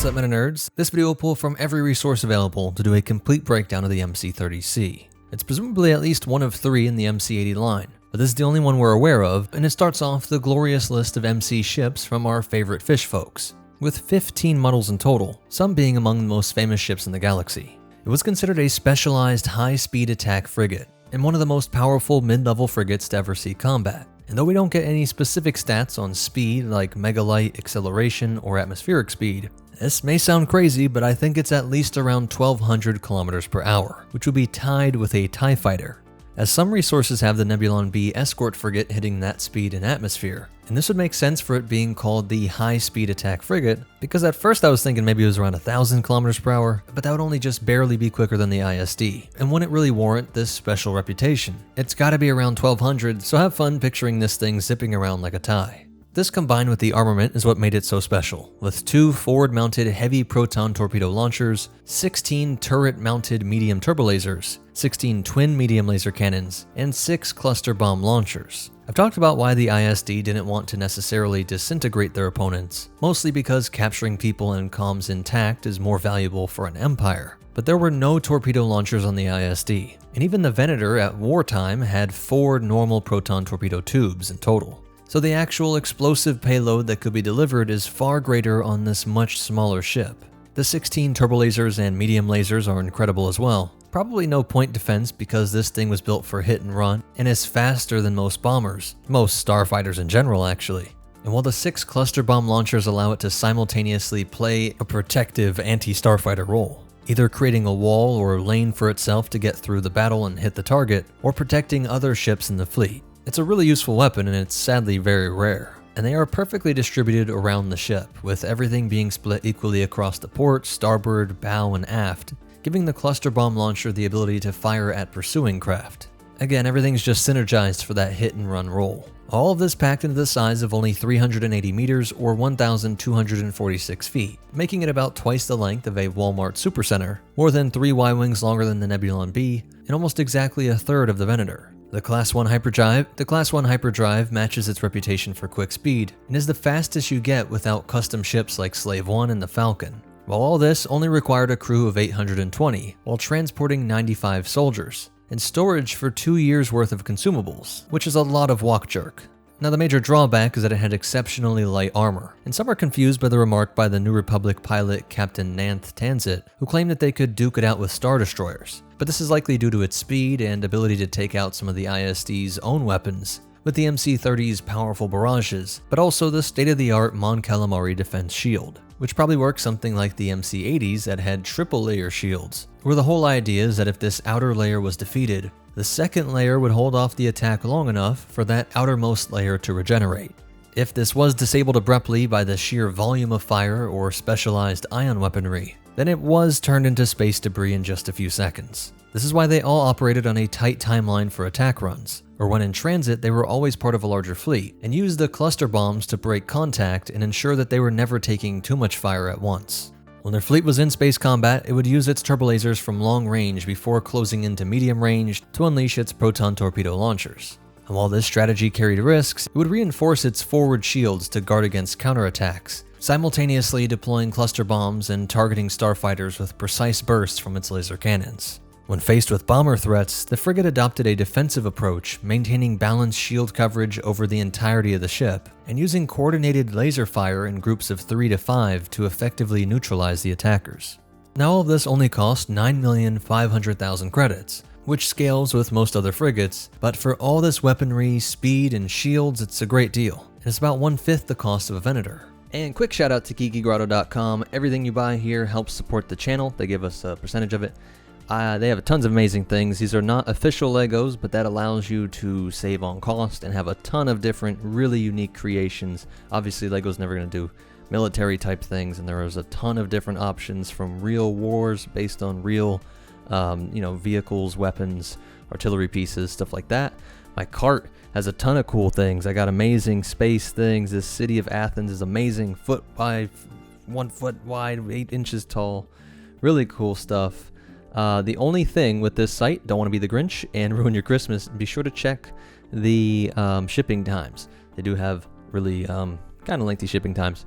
What's up, Meta Nerds? This video will pull from every resource available to do a complete breakdown of the MC30c. It's presumably at least one of 3 in the MC80 line, but this is the only one we're aware of, and it starts off the glorious list of MC ships from our favorite fish folks, with 15 models in total, some being among the most famous ships in the galaxy. It was considered a specialized high-speed attack frigate, and one of the most powerful mid-level frigates to ever see combat. And though we don't get any specific stats on speed like megalight, acceleration, or atmospheric speed, this may sound crazy, but I think it's at least around 1200 kilometers per hour, which would be tied with a TIE fighter, as some resources have the Nebulon B escort frigate hitting that speed in atmosphere. And this would make sense for it being called the high-speed attack frigate, because at first I was thinking maybe it was around 1000 kilometers per hour, but that would only just barely be quicker than the ISD, and wouldn't really warrant this special reputation. It's gotta be around 1200, so have fun picturing this thing zipping around like a TIE. This combined with the armament is what made it so special, with 2 forward-mounted heavy proton torpedo launchers, 16 turret-mounted medium turbolasers, 16 twin medium laser cannons, and 6 cluster bomb launchers. I've talked about why the ISD didn't want to necessarily disintegrate their opponents, mostly because capturing people and comms intact is more valuable for an empire. But there were no torpedo launchers on the ISD, and even the Venator at wartime had 4 normal proton torpedo tubes in total. So the actual explosive payload that could be delivered is far greater on this much smaller ship. The 16 turbolasers and medium lasers are incredible as well. Probably no point defense because this thing was built for hit and run and is faster than most bombers, most starfighters in general actually. And while the 6 cluster bomb launchers allow it to simultaneously play a protective anti-starfighter role, either creating a wall or lane for itself to get through the battle and hit the target, or protecting other ships in the fleet. It's a really useful weapon and it's sadly very rare. And they are perfectly distributed around the ship, with everything being split equally across the port, starboard, bow, and aft, giving the cluster bomb launcher the ability to fire at pursuing craft. Again, everything's just synergized for that hit and run role. All of this packed into the size of only 380 meters or 1,246 feet, making it about twice the length of a Walmart supercenter, more than 3 Y-wings longer than the Nebulon B, and almost exactly a third of the Venator. The Class 1 hyperdrive matches its reputation for quick speed and is the fastest you get without custom ships like Slave 1 and the Falcon. While all this only required a crew of 820 while transporting 95 soldiers and storage for 2 years worth of consumables, which is a lot of walk jerk. Now the major drawback is that it had exceptionally light armor, and some are confused by the remark by the New Republic pilot Captain Nanth Tanzit, who claimed that they could duke it out with Star Destroyers. But this is likely due to its speed and ability to take out some of the ISD's own weapons, with the MC30's powerful barrages, but also the state-of-the-art Mon Calamari defense shield, which probably works something like the MC80's that had triple layer shields, where the whole idea is that if this outer layer was defeated, the second layer would hold off the attack long enough for that outermost layer to regenerate. If this was disabled abruptly by the sheer volume of fire or specialized ion weaponry, then it was turned into space debris in just a few seconds. This is why they all operated on a tight timeline for attack runs, or when in transit they were always part of a larger fleet, and used the cluster bombs to break contact and ensure that they were never taking too much fire at once. When their fleet was in space combat, it would use its turbolasers from long range before closing into medium range to unleash its proton torpedo launchers. And while this strategy carried risks, it would reinforce its forward shields to guard against counterattacks, simultaneously deploying cluster bombs and targeting starfighters with precise bursts from its laser cannons. When faced with bomber threats, the frigate adopted a defensive approach, maintaining balanced shield coverage over the entirety of the ship, and using coordinated laser fire in groups of 3 to 5 to effectively neutralize the attackers. Now all of this only cost 9,500,000 credits, which scales with most other frigates, but for all this weaponry, speed, and shields, it's a great deal, and it's about 1/5 the cost of a Venator. And quick shout out to KikiGrotto.com, everything you buy here helps support the channel, they give us a percentage of it. They have tons of amazing things. These are not official Legos, but that allows you to save on cost and have a ton of different really unique creations. Obviously Lego's never going to do military type things, and there is a ton of different options from real wars based on real vehicles, weapons, artillery pieces, stuff like that. My cart has a ton of cool things. I got amazing space things. This city of Athens is amazing, 1 foot wide, 8 inches tall. Really cool stuff. The only thing with this site, don't want to be the Grinch and ruin your Christmas, be sure to check the shipping times. They do have really kind of lengthy shipping times.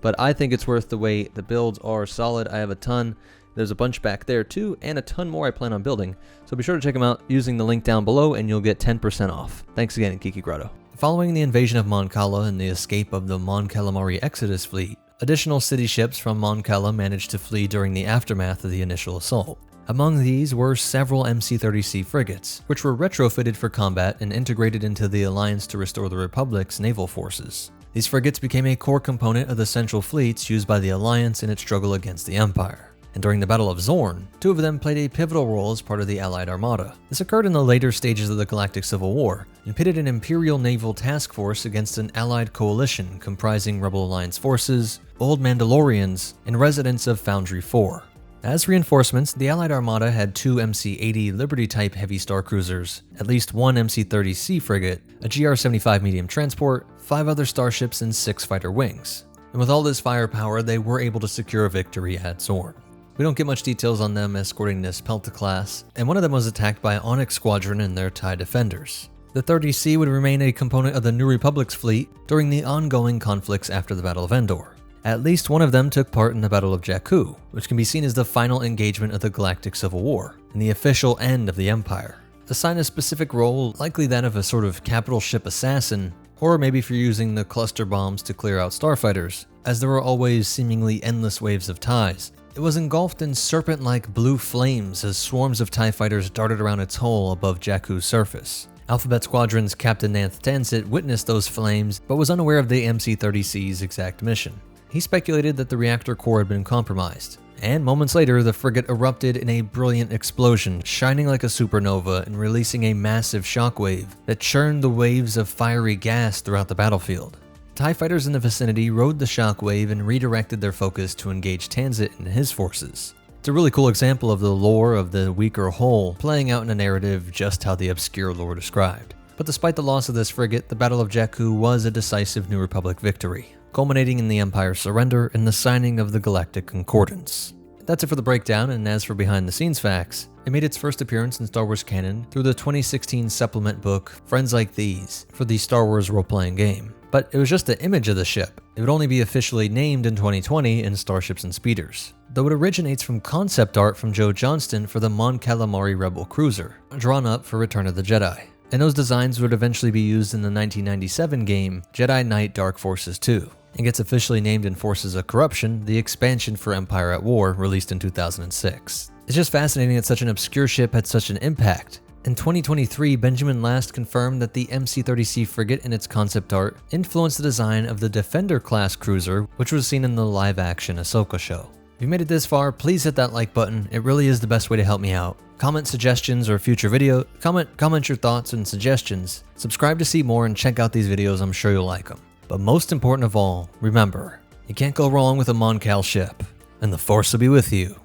but I think it's worth the wait. The builds are solid. I have a ton. There's a bunch back there too, and a ton more I plan on building. So be sure to check them out using the link down below and you'll get 10% off. Thanks again, Kiki Grotto. Following the invasion of Mon Cala and the escape of the Mon Calamari Exodus fleet, additional city ships from Mon Cala managed to flee during the aftermath of the initial assault. Among these were several MC30c frigates, which were retrofitted for combat and integrated into the Alliance to restore the Republic's naval forces. These frigates became a core component of the central fleets used by the Alliance in its struggle against the Empire. And during the Battle of Zorn, 2 of them played a pivotal role as part of the Allied Armada. This occurred in the later stages of the Galactic Civil War, and pitted an Imperial naval task force against an Allied coalition comprising Rebel Alliance forces, Old Mandalorians, and residents of Foundry 4. As reinforcements, the Allied Armada had 2 MC-80 Liberty-type heavy star cruisers, at least 1 MC-30c frigate, a GR-75 medium transport, 5 other starships, and 6 fighter wings. And with all this firepower, they were able to secure a victory at Zorn. We don't get much details on them escorting this COMPELTE class, and one of them was attacked by Onyx Squadron and their TIE defenders. The 30C would remain a component of the New Republic's fleet during the ongoing conflicts after the Battle of Endor. At least one of them took part in the Battle of Jakku, which can be seen as the final engagement of the Galactic Civil War, and the official end of the Empire. Assign a specific role, likely that of a sort of capital ship assassin, or maybe for using the cluster bombs to clear out starfighters, as there were always seemingly endless waves of TIEs. It was engulfed in serpent-like blue flames as swarms of TIE fighters darted around its hull above Jakku's surface. Alphabet Squadron's Captain Nanth Tansit witnessed those flames, but was unaware of the MC-30C's exact mission. He speculated that the reactor core had been compromised, and moments later the frigate erupted in a brilliant explosion, shining like a supernova and releasing a massive shockwave that churned the waves of fiery gas throughout the battlefield. TIE fighters in the vicinity rode the shockwave and redirected their focus to engage Tansit and his forces. It's a really cool example of the lore of the weaker hull playing out in a narrative just how the obscure lore described. But despite the loss of this frigate, the Battle of Jakku was a decisive New Republic victory, culminating in the Empire's surrender and the signing of the Galactic Concordance. That's it for the breakdown, and as for behind the scenes facts, it made its first appearance in Star Wars canon through the 2016 supplement book Friends Like These for the Star Wars role-playing game. But it was just the image of the ship. It would only be officially named in 2020 in Starships and Speeders, though it originates from concept art from Joe Johnston for the Mon Calamari Rebel Cruiser, drawn up for Return of the Jedi. And those designs would eventually be used in the 1997 game Jedi Knight Dark Forces 2, and gets officially named in Forces of Corruption, the expansion for Empire at War, released in 2006. It's just fascinating that such an obscure ship had such an impact. In 2023, Benjamin Last confirmed that the MC30C frigate in its concept art influenced the design of the Defender-class cruiser, which was seen in the live-action Ahsoka show. If you made it this far, please hit that like button. It really is the best way to help me out. Comment suggestions or future video. Comment your thoughts and suggestions. Subscribe to see more and check out these videos. I'm sure you'll like them. But most important of all, remember, you can't go wrong with a Mon Cal ship, and the Force will be with you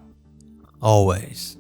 always.